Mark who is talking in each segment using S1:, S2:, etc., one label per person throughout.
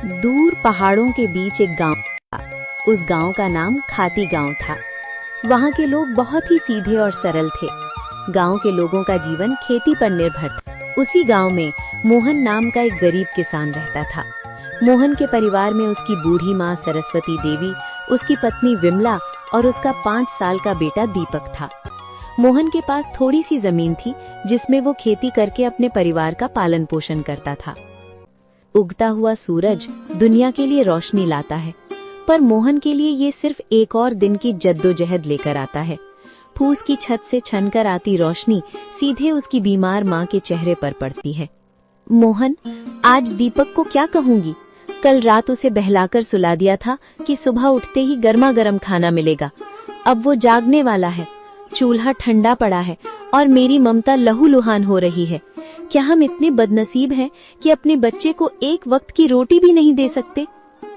S1: दूर पहाड़ों के बीच एक गांव था। उस गांव का नाम खाती गांव था। वहां के लोग बहुत ही सीधे और सरल थे। गांव के लोगों का जीवन खेती पर निर्भर था। उसी गांव में मोहन नाम का एक गरीब किसान रहता था। मोहन के परिवार में उसकी बूढ़ी माँ सरस्वती देवी, उसकी पत्नी विमला और उसका 5 साल का बेटा दीपक था। मोहन के पास थोड़ी सी जमीन थी जिसमें वो खेती करके अपने परिवार का पालन पोषण करता था। उगता हुआ सूरज दुनिया के लिए रोशनी लाता है, पर मोहन के लिए ये सिर्फ एक और दिन की जद्दोजहद लेकर आता है। फूस की छत से छनकर आती रोशनी सीधे उसकी बीमार माँ के चेहरे पर पड़ती है। मोहन, आज दीपक को क्या कहूंगी? कल रात उसे बहलाकर सुला दिया था कि सुबह उठते ही गर्मा गर्म खाना मिलेगा। अब वो जागने वाला है, चूल्हा ठंडा पड़ा है और मेरी ममता लहूलुहान हो रही है। क्या हम इतने बदनसीब हैं कि अपने बच्चे को एक वक्त की रोटी भी नहीं दे सकते?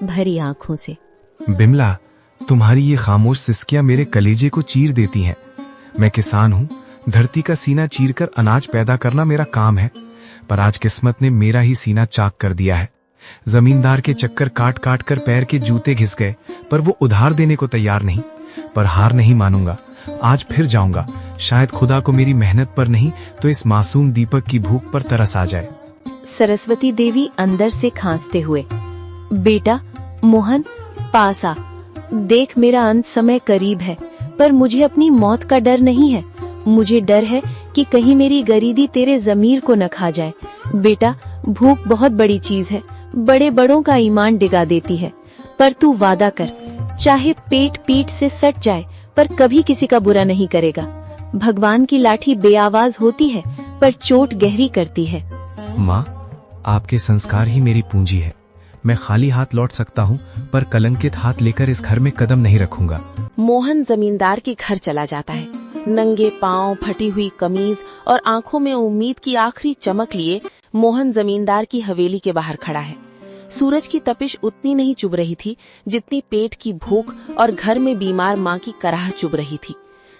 S1: भरी आंखों से।
S2: बिमला, तुम्हारी ये खामोश सिसकियां मेरे कलेजे को चीर देती हैं। मैं किसान हूँ, धरती का सीना चीरकर अनाज पैदा करना मेरा काम है, पर आज किस्मत ने मेरा ही सीना चाक कर दिया है। जमींदार के चक्कर काट काट कर पैर के जूते घिस गए, पर वो उधार देने को तैयार नहीं। पर हार नहीं मानूंगा, आज फिर जाऊंगा। शायद खुदा को मेरी मेहनत पर नहीं तो इस मासूम दीपक की भूख पर तरस आ जाए।
S1: सरस्वती देवी अंदर से खांसते हुए, बेटा मोहन, पास आ। देख, मेरा अंत समय करीब है, पर मुझे अपनी मौत का डर नहीं है। मुझे डर है कि कहीं मेरी गरीबी तेरे जमीर को न खा जाए। बेटा, भूख बहुत बड़ी चीज है, बड़े बड़ों का ईमान डिगा देती है। पर तू वादा कर, चाहे पेट पीठ से सट जाए पर कभी किसी का बुरा नहीं करेगा। भगवान की लाठी बेआवाज होती है पर चोट गहरी करती है।
S2: माँ, आपके संस्कार ही मेरी पूंजी है। मैं खाली हाथ लौट सकता हूँ, पर कलंकित हाथ लेकर इस घर में कदम नहीं रखूंगा।
S3: मोहन जमींदार के घर चला जाता है। नंगे पांव, फटी हुई कमीज और आंखों में उम्मीद की आखिरी चमक लिए मोहन जमींदार की हवेली के बाहर खड़ा है। सूरज की तपिश उतनी नहीं चुभ रही थी जितनी पेट की भूख और घर में बीमार माँ की कराह चुभ रही थी।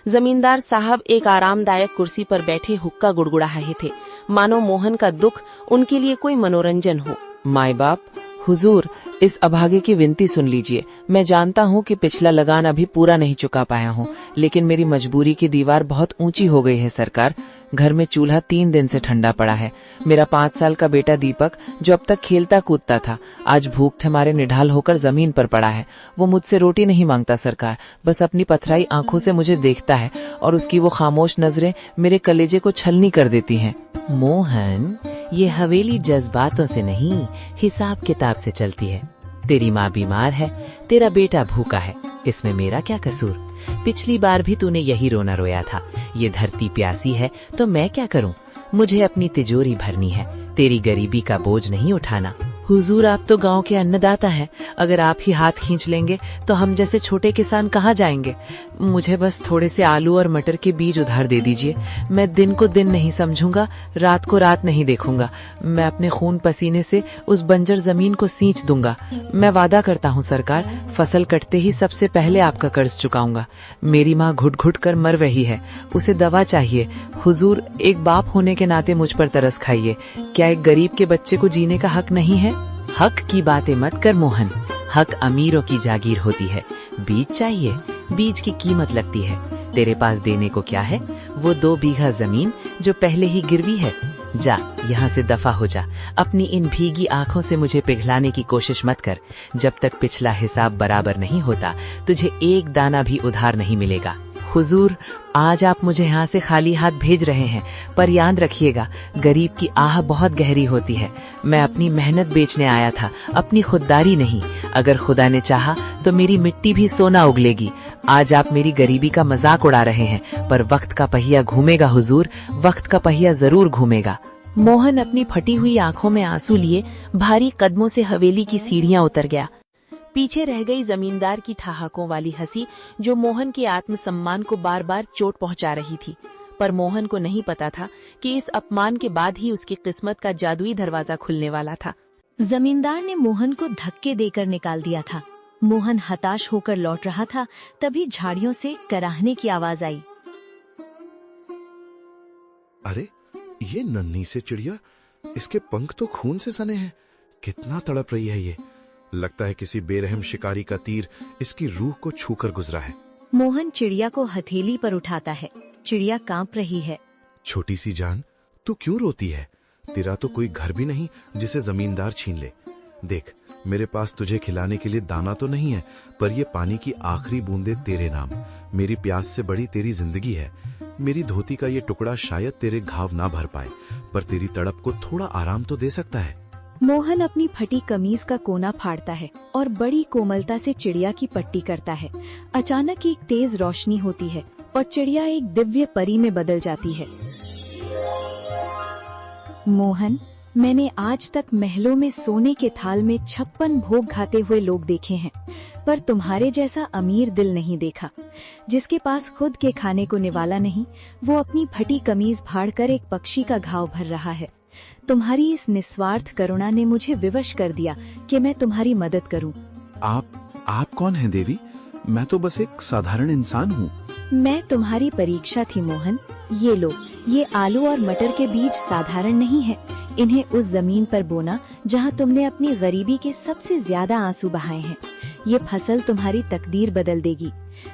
S3: जमींदार साहब एक आरामदायक कुर्सी पर बैठे हुक्का गुड़गुड़ा रहे थे, मानो मोहन का दुख उनके लिए कोई मनोरंजन हो।
S4: माई बाप, हुजूर, इस अभागे की विनती सुन लीजिए। मैं जानता हूँ कि पिछला लगान अभी पूरा नहीं चुका पाया हूँ, लेकिन मेरी मजबूरी की दीवार बहुत ऊंची हो गई है सरकार। घर में चूल्हा 3 दिन से ठंडा पड़ा है। मेरा 5 साल का बेटा दीपक, जो अब तक खेलता कूदता था, आज भूख हमारे निढाल होकर जमीन पर पड़ा है। वो मुझसे रोटी नहीं मांगता सरकार, बस अपनी पथराई आंखों से मुझे देखता है और उसकी वो खामोश नजरें मेरे कलेजे को छलनी कर देती हैं।
S5: मोहन, ये हवेली जज्बातों से नहीं, हिसाब किताब से चलती है। तेरी माँ बीमार है, तेरा बेटा भूखा है, इसमें मेरा क्या कसूर? पिछली बार भी तूने यही रोना रोया था। ये धरती प्यासी है तो मैं क्या करूं? मुझे अपनी तिजोरी भरनी है, तेरी गरीबी का बोझ नहीं उठाना।
S4: हुजूर, आप तो गांव के अन्नदाता हैं। अगर आप ही हाथ खींच लेंगे तो हम जैसे छोटे किसान कहाँ जाएंगे? मुझे बस थोड़े से आलू और मटर के बीज उधार दे दीजिए। मैं दिन को दिन नहीं समझूंगा, रात को रात नहीं देखूंगा। मैं अपने खून पसीने से उस बंजर जमीन को सींच दूंगा। मैं वादा करता हूँ सरकार, फसल कटते ही सबसे पहले आपका कर्ज चुकाऊंगा। मेरी माँ घुट घुट कर मर रही है, उसे दवा चाहिए। हुजूर, एक बाप होने के नाते मुझ पर तरस खाइए। क्या एक गरीब के बच्चे को जीने का हक नहीं है?
S5: हक की बातें मत कर मोहन, हक अमीरों की जागीर होती है। बीज चाहिए, बीज की कीमत लगती है। तेरे पास देने को क्या है? वो 2 बीघा जमीन जो पहले ही गिरवी है। जा, यहाँ से दफा हो जा। अपनी इन भीगी आंखों से मुझे पिघलाने की कोशिश मत कर। जब तक पिछला हिसाब बराबर नहीं होता, तुझे एक दाना भी उधार नहीं मिलेगा।
S4: हुजूर, आज आप मुझे यहाँ से खाली हाथ भेज रहे हैं, पर याद रखिएगा, गरीब की आह बहुत गहरी होती है। मैं अपनी मेहनत बेचने आया था, अपनी खुददारी नहीं। अगर खुदा ने चाहा तो मेरी मिट्टी भी सोना उगलेगी। आज आप मेरी गरीबी का मजाक उड़ा रहे हैं, पर वक्त का पहिया घूमेगा हुजूर, वक्त का पहिया जरूर घूमेगा।
S3: मोहन अपनी फटी हुई आंखों में आंसू लिए भारी कदमों से हवेली की सीढ़ियां उतर गया। पीछे रह गई जमींदार की ठहाकों वाली हंसी, जो मोहन के आत्मसम्मान को बार बार चोट पहुंचा रही थी। पर मोहन को नहीं पता था कि इस अपमान के बाद ही उसकी किस्मत का जादुई दरवाजा खुलने वाला था।
S1: जमींदार ने मोहन को धक्के देकर निकाल दिया था। मोहन हताश होकर लौट रहा था, तभी झाड़ियों से कराहने की आवाज आई।
S6: अरे, ये नन्ही से चिड़िया, इसके पंख तो खून से सने हैं। कितना तड़प रही है ये। लगता है किसी बेरहम शिकारी का तीर इसकी रूह को छूकर गुजरा है।
S1: मोहन चिड़िया को हथेली पर उठाता है। चिड़िया कांप रही है।
S6: छोटी सी जान, तू क्यों रोती है? तेरा तो कोई घर भी नहीं जिसे जमींदार छीन ले। देख, मेरे पास तुझे खिलाने के लिए दाना तो नहीं है, पर ये पानी की आखिरी बूंदे तेरे नाम। मेरी प्यास से बड़ी तेरी जिंदगी है। मेरी धोती का ये टुकड़ा शायद तेरे घाव ना भर पाए, पर तेरी तड़प को थोड़ा आराम तो दे सकता है।
S1: मोहन अपनी फटी कमीज का कोना फाड़ता है और बड़ी कोमलता से चिड़िया की पट्टी करता है। अचानक एक तेज रोशनी होती है और चिड़िया एक दिव्य परी में बदल जाती है। मोहन, मैंने आज तक महलों में सोने के थाल में 56 भोग खाते हुए लोग देखे हैं, पर तुम्हारे जैसा अमीर दिल नहीं देखा। जिसके पास खुद के खाने को निवाला नहीं, वो अपनी फटी कमीज फाड़कर एक पक्षी का घाव भर रहा है। तुम्हारी इस निस्वार्थ करुणा ने मुझे विवश कर दिया कि मैं तुम्हारी मदद करूं।
S6: आप कौन हैं देवी? मैं तो बस एक साधारण इंसान हूँ।
S1: मैं तुम्हारी परीक्षा थी मोहन। ये लो, ये आलू और मटर के बीज साधारण नहीं है। इन्हें उस जमीन पर बोना जहाँ तुमने अपनी गरीबी के सबसे ज्यादा आंसू बहाए हैं। ये फसल तुम्हारी तकदीर बदल देगी,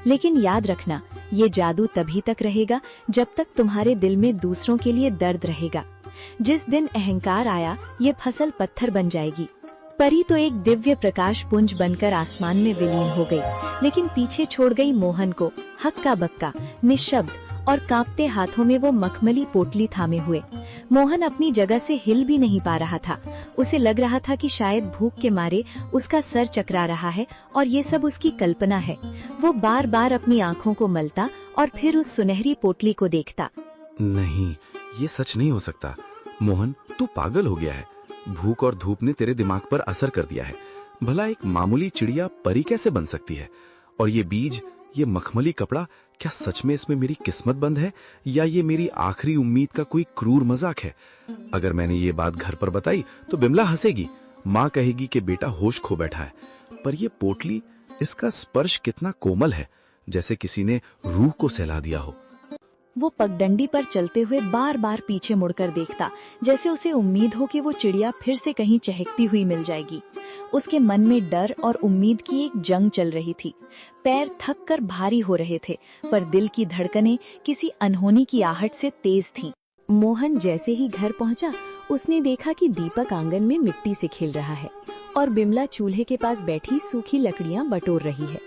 S1: लेकिन याद रखना, ये जादू तभी तक रहेगा जब तक तुम्हारे दिल में दूसरों के लिए दर्द रहेगा। जिस दिन अहंकार आया, ये फसल पत्थर बन जाएगी। परी तो एक दिव्य प्रकाश पुंज बनकर आसमान में विलीन हो गई, लेकिन पीछे छोड़ गई मोहन को हक्का बक्का, निशब्द और कांपते हाथों में वो मखमली पोटली थामे हुए। मोहन अपनी जगह से हिल भी नहीं पा रहा था। उसे लग रहा था कि शायद भूख के मारे उसका सर चकरा रहा है और ये सब उसकी कल्पना है। वो बार बार अपनी आँखों को मलता और फिर उस सुनहरी पोटली को देखता।
S6: नहीं, ये सच नहीं हो सकता। मोहन, तू पागल हो गया है। भूख और धूप ने तेरे दिमाग पर असर कर दिया है। भला एक मामूली चिड़िया परी कैसे बन सकती है? और ये बीज, ये मखमली कपड़ा, क्या सच में इसमें मेरी किस्मत बंद है, या ये मेरी आखिरी उम्मीद का कोई क्रूर मजाक है? अगर मैंने ये बात घर पर बताई तो बिमला हंसेगी। माँ कहेगी कि बेटा होश खो बैठा है। पर ये पोटली, इसका स्पर्श कितना कोमल है, जैसे किसी ने रूह को सहला दिया हो।
S1: वो पगडंडी पर चलते हुए बार बार पीछे मुड़कर देखता, जैसे उसे उम्मीद हो कि वो चिड़िया फिर से कहीं चहकती हुई मिल जाएगी। उसके मन में डर और उम्मीद की एक जंग चल रही थी। पैर थक कर भारी हो रहे थे, पर दिल की धड़कनें किसी अनहोनी की आहट से तेज थीं। मोहन जैसे ही घर पहुंचा, उसने देखा कि दीपक आंगन में मिट्टी से खेल रहा है और बिमला चूल्हे के पास बैठी सूखी लकड़ियां बटोर रही है।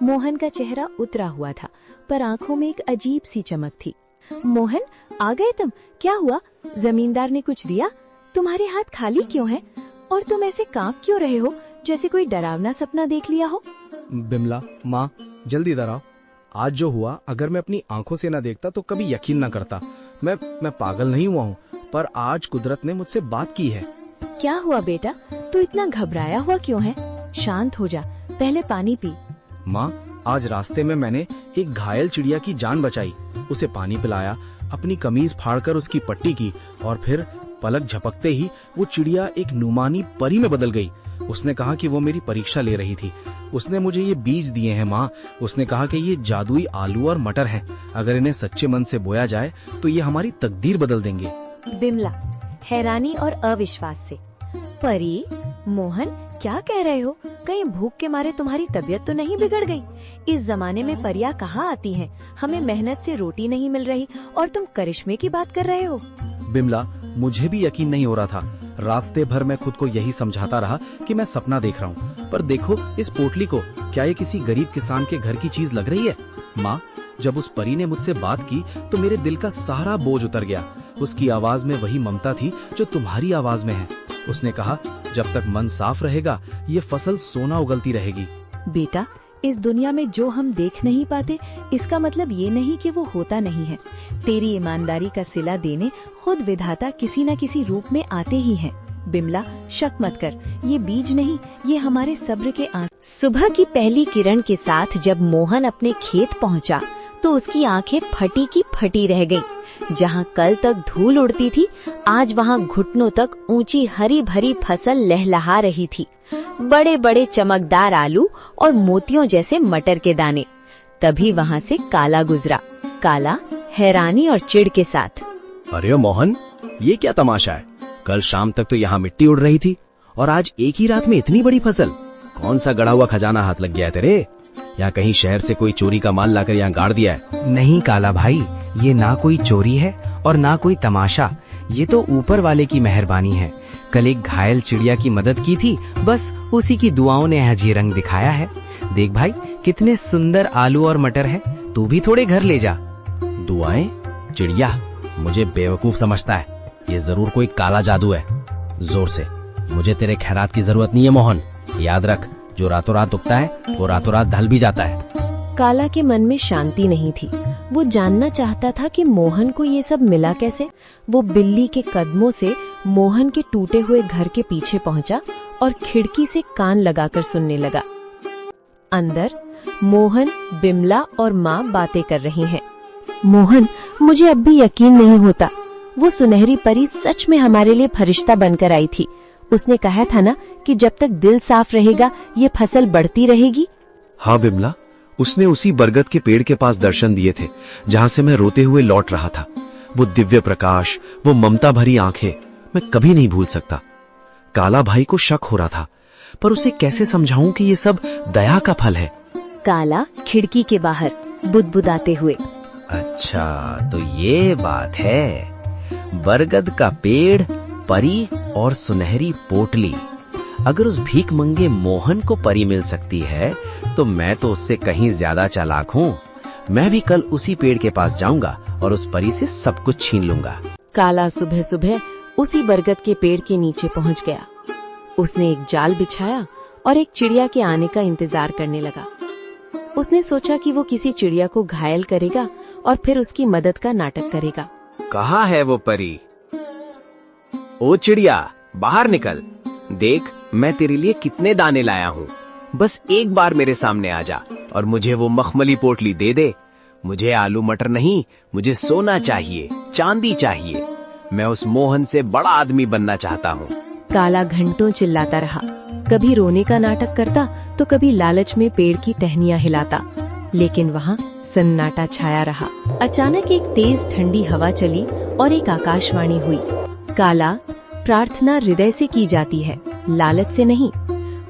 S1: मोहन का चेहरा उतरा हुआ था, पर आंखों में एक अजीब सी चमक थी। मोहन, आ गए तुम? क्या हुआ? जमींदार ने कुछ दिया? तुम्हारे हाथ खाली क्यों हैं? और तुम ऐसे कांप क्यों रहे हो, जैसे कोई डरावना सपना देख लिया हो?
S7: बिमला, माँ, जल्दी इधर आओ। आज जो हुआ, अगर मैं अपनी आंखों से न देखता तो कभी यकीन न करता। मैं पागल नहीं हुआ हूँ, पर आज कुदरत ने मुझसे बात की है।
S1: क्या हुआ बेटा? तू इतना घबराया हुआ क्यों है? शांत हो जा, पहले पानी पी।
S7: माँ, आज रास्ते में मैंने एक घायल चिड़िया की जान बचाई। उसे पानी पिलाया, अपनी कमीज फाड़कर उसकी पट्टी की, और फिर पलक झपकते ही वो चिड़िया एक नुमानी परी में बदल गई। उसने कहा कि वो मेरी परीक्षा ले रही थी। उसने मुझे ये बीज दिए हैं माँ। उसने कहा कि ये जादुई आलू और मटर हैं। अगर इन्हें सच्चे मन से बोया जाए तो ये हमारी तकदीर बदल देंगे।
S1: बिमला हैरानी और अविश्वास से, परी? मोहन, क्या कह रहे हो? कहीं भूख के मारे तुम्हारी तबीयत तो नहीं बिगड़ गई? इस जमाने में परियां कहाँ आती हैं? हमें मेहनत से रोटी नहीं मिल रही और तुम करिश्मे की बात कर रहे हो?
S7: बिमला, मुझे भी यकीन नहीं हो रहा था। रास्ते भर मैं खुद को यही समझाता रहा कि मैं सपना देख रहा हूँ। पर देखो इस पोटली को, क्या ये किसी गरीब किसान के घर की चीज लग रही है? माँ, जब उस परी ने मुझसे बात की तो मेरे दिल का सारा बोझ उतर गया। उसकी आवाज में वही ममता थी जो तुम्हारी आवाज में है। उसने कहा, जब तक मन साफ रहेगा ये फसल सोना उगलती रहेगी।
S1: बेटा, इस दुनिया में जो हम देख नहीं पाते, इसका मतलब ये नहीं कि वो होता नहीं है। तेरी ईमानदारी का सिला देने खुद विधाता किसी न किसी रूप में आते ही हैं। बिमला, शक मत कर, ये बीज नहीं, ये हमारे सब्र के आंसू। सुबह की पहली किरण के साथ जब मोहन अपने खेत पहुंचा, तो उसकी आंखें फटी की फटी रह गईं। जहां कल तक धूल उड़ती थी, आज वहां घुटनों तक ऊंची हरी भरी फसल लहलहा रही थी। बड़े बड़े चमकदार आलू और मोतियों जैसे मटर के दाने। तभी वहां से काला गुजरा। काला हैरानी और चिढ़ के साथ,
S8: अरे मोहन, ये क्या तमाशा है? कल शाम तक तो यहाँ मिट्टी उड़ रही थी और आज एक ही रात में इतनी बड़ी फसल। कौन सा गड़ा हुआ खजाना हाथ लग गया है तेरे? या कहीं शहर से कोई चोरी का माल लाकर यहाँ गाड़ दिया है?
S5: नहीं काला भाई, ये ना कोई चोरी है और ना कोई तमाशा, ये तो ऊपर वाले की मेहरबानी है। कल एक घायल चिड़िया की मदद की थी, बस उसी की दुआओं ने आज ये रंग दिखाया है। देख भाई, कितने सुंदर आलू और मटर है, तू भी थोड़े घर ले जा।
S8: दुआएं? चिड़िया मुझे बेवकूफ समझता है, ये जरूर कोई काला जादू है। जोर से, मुझे तेरे खैरात की जरूरत नहीं है मोहन। याद रख, जो रातों रात उगता है वो रातों रात ढल भी जाता है।
S1: काला के मन में शांति नहीं थी। वो जानना चाहता था कि मोहन को ये सब मिला कैसे। वो बिल्ली के कदमों से मोहन के टूटे हुए घर के पीछे पहुंचा और खिड़की से कान लगाकर सुनने लगा। अंदर मोहन, बिमला और माँ बातें कर रही हैं। मोहन, मुझे अब भी यकीन नहीं होता, वो सुनहरी परी सच में हमारे लिए फरिश्ता बनकर आई थी। उसने कहा था ना कि जब तक दिल साफ रहेगा ये फसल बढ़ती रहेगी।
S6: हाँ बिमला, उसने उसी बरगद के पेड़ के पास दर्शन दिए थे जहाँ से मैं रोते हुए लौट रहा था। वो दिव्य प्रकाश, वो ममता भरी आंखें, मैं कभी नहीं भूल सकता। काला भाई को शक हो रहा था, पर उसे कैसे समझाऊं कि ये सब दया का फल है।
S1: काला खिड़की के बाहर बुदबुदाते हुए,
S5: अच्छा तो ये बात है, बरगद का पेड़, परी और सुनहरी पोटली। अगर उस भीख मंगे मोहन को परी मिल सकती है तो मैं तो उससे कहीं ज्यादा चालाक हूँ। मैं भी कल उसी पेड़ के पास जाऊंगा और उस परी से सब कुछ छीन लूंगा।
S3: काला सुबह सुबह उसी बरगद के पेड़ के नीचे पहुंच गया। उसने एक जाल बिछाया और एक चिड़िया के आने का इंतजार करने लगा। उसने सोचा कि वो किसी चिड़िया को घायल करेगा और फिर उसकी मदद का नाटक करेगा।
S5: कहाँ है वो परी? ओ चिड़िया, बाहर निकल। देख, मैं तेरे लिए कितने दाने लाया हूँ। बस एक बार मेरे सामने आ जा और मुझे वो मखमली पोटली दे दे। मुझे आलू मटर नहीं, मुझे सोना चाहिए, चांदी चाहिए। मैं उस मोहन से बड़ा आदमी बनना चाहता हूँ।
S1: काला घंटों चिल्लाता रहा, कभी रोने का नाटक करता तो कभी लालच में पेड़ की टहनियां हिलाता, लेकिन वहाँ सन्नाटा छाया रहा। अचानक एक तेज ठंडी हवा चली और एक आकाशवाणी हुई। काला, प्रार्थना हृदय से की जाती है, लालच से नहीं।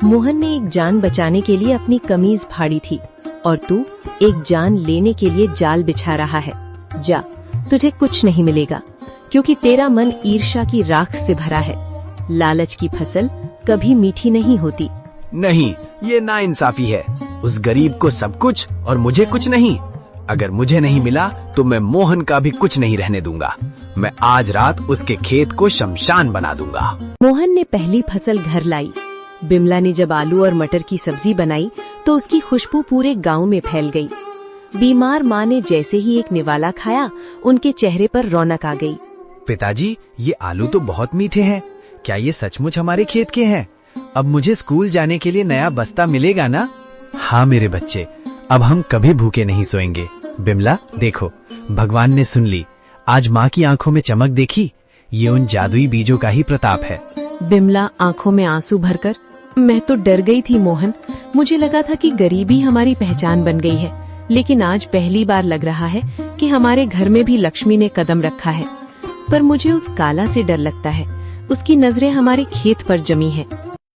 S1: मोहन ने एक जान बचाने के लिए अपनी कमीज फाड़ी थी और तू एक जान लेने के लिए जाल बिछा रहा है। जा, तुझे कुछ नहीं मिलेगा क्योंकि तेरा मन ईर्ष्या की राख से भरा है। लालच की फसल कभी मीठी नहीं होती।
S5: नहीं, ये नाइंसाफी है। उस गरीब को सब कुछ और मुझे कुछ नहीं। अगर मुझे नहीं मिला तो मैं मोहन का भी कुछ नहीं रहने दूंगा। मैं आज रात उसके खेत को शमशान बना दूंगा।
S1: मोहन ने पहली फसल घर लाई। बिमला ने जब आलू और मटर की सब्जी बनाई तो उसकी खुशबू पूरे गांव में फैल गई। बीमार माँ ने जैसे ही एक निवाला खाया, उनके चेहरे पर रौनक आ गई।
S5: पिताजी, ये आलू तो बहुत मीठे हैं। क्या ये सचमुच हमारे खेत के हैं? अब मुझे स्कूल जाने के लिए नया बस्ता मिलेगा ना? हाँ मेरे बच्चे, अब हम कभी भूखे नहीं सोएंगे। बिमला देखो, भगवान ने सुन ली। आज माँ की आंखों में चमक देखी? ये उन जादुई बीजों का ही प्रताप है।
S3: बिमला आंखों में आंसू भरकर, मैं तो डर गई थी मोहन। मुझे लगा था कि गरीबी हमारी पहचान बन गई है, लेकिन आज पहली बार लग रहा है कि हमारे घर में भी लक्ष्मी ने कदम रखा है। पर मुझे उस काला से डर लगता है। उसकी नजरें हमारे खेत पर जमी हैं।